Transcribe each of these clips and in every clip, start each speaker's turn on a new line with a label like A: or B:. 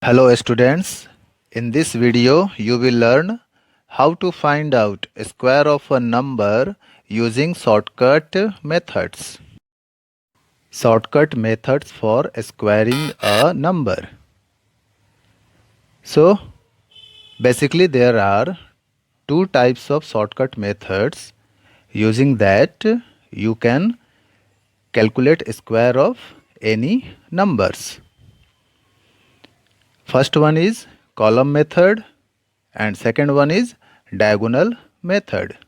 A: Hello students, in this video you will learn how to find out square of a number using shortcut methods. Shortcut methods for squaring a number. So basically there are two types of shortcut methods using that you can calculate square of any numbers. First one is column method and second one is diagonal method.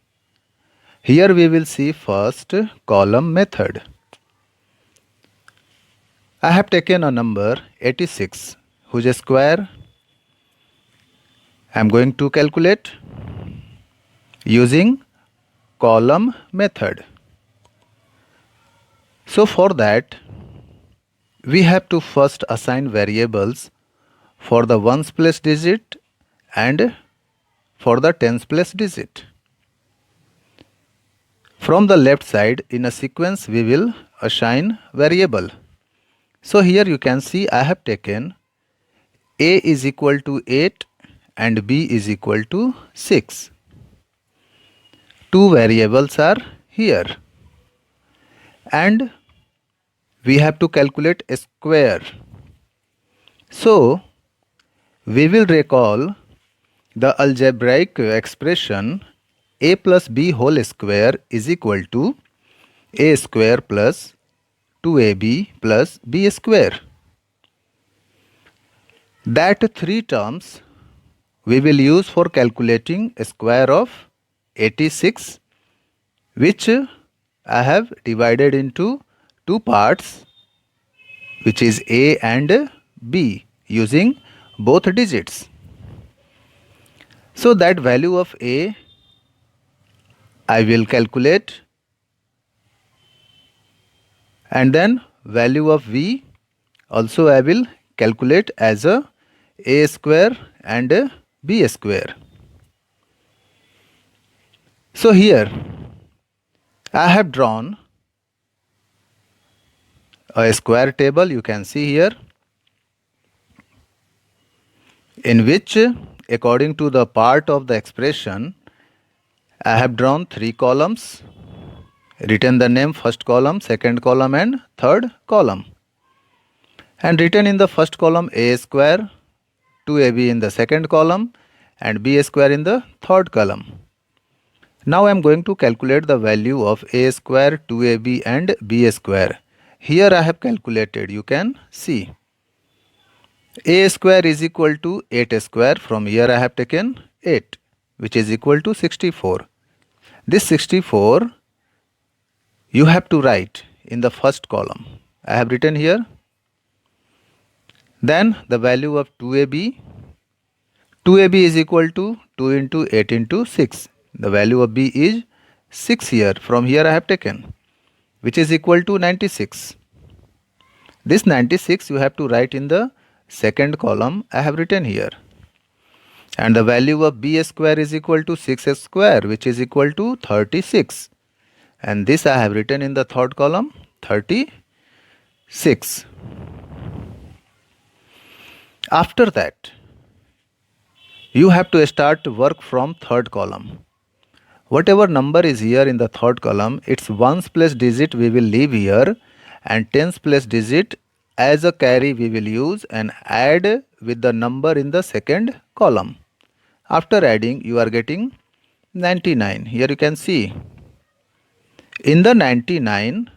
A: Here we will see first column method. I have taken a number 86 whose square I am going to calculate using column method. So for that we have to first assign variables for the ones place digit and for the tens place digit. From the left side in a sequence we will assign variable. So here you can see I have taken A is equal to 8 and B is equal to 6. Two variables are here and we have to calculate a square. So we will recall the algebraic expression a plus b whole square is equal to a square plus 2ab plus b square. That three terms we will use for calculating a square of 86, which I have divided into two parts, which is a and b, using both digits. So that value of a I will calculate, and then value of v also I will calculate as a square and a b square. So here I have drawn a square table, you can see here, in which according to the part of the expression I have drawn three columns, written the name first column, second column and third column, and written in the first column a square, 2ab in the second column and b square in the third column. Now I am going to calculate the value of a square, 2ab and b square. Here I have calculated, you can see. A square is equal to 8 square. From here I have taken 8, which is equal to 64. This 64 you have to write in the first column. I have written here. Then the value of 2ab. 2ab is equal to 2 into 8 into 6. The value of b is 6 here. From here I have taken, which is equal to 96. This 96 you have to write in the second column. I have written here. And the value of b square is equal to 6 square, which is equal to 36. And this I have written in the third column, 36. After that, you have to start to work from third column. Whatever number is here in the third column, its ones place digit we will leave here, and tens place digit as a carry we will use and add with the number in the second column. After adding, you are getting 99. Here you can see. In the 99,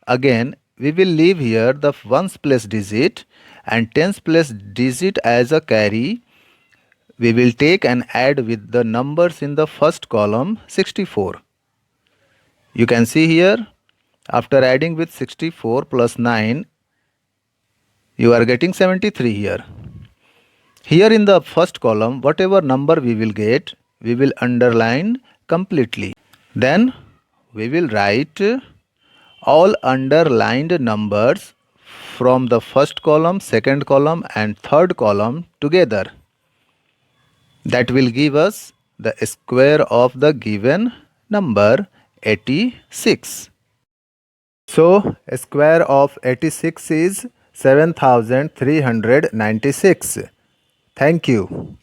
A: again we will leave here the ones place digit and tens place digit as a carry. We will take and add with the numbers in the first column, 64. You can see here, after adding with 64 plus 9, you are getting 73 here. Here in the first column, whatever number we will get, we will underline completely. Then we will write all underlined numbers from the first column, second column and third column together. That will give us the square of the given number 86. So square of 86 is 7396. Thank you.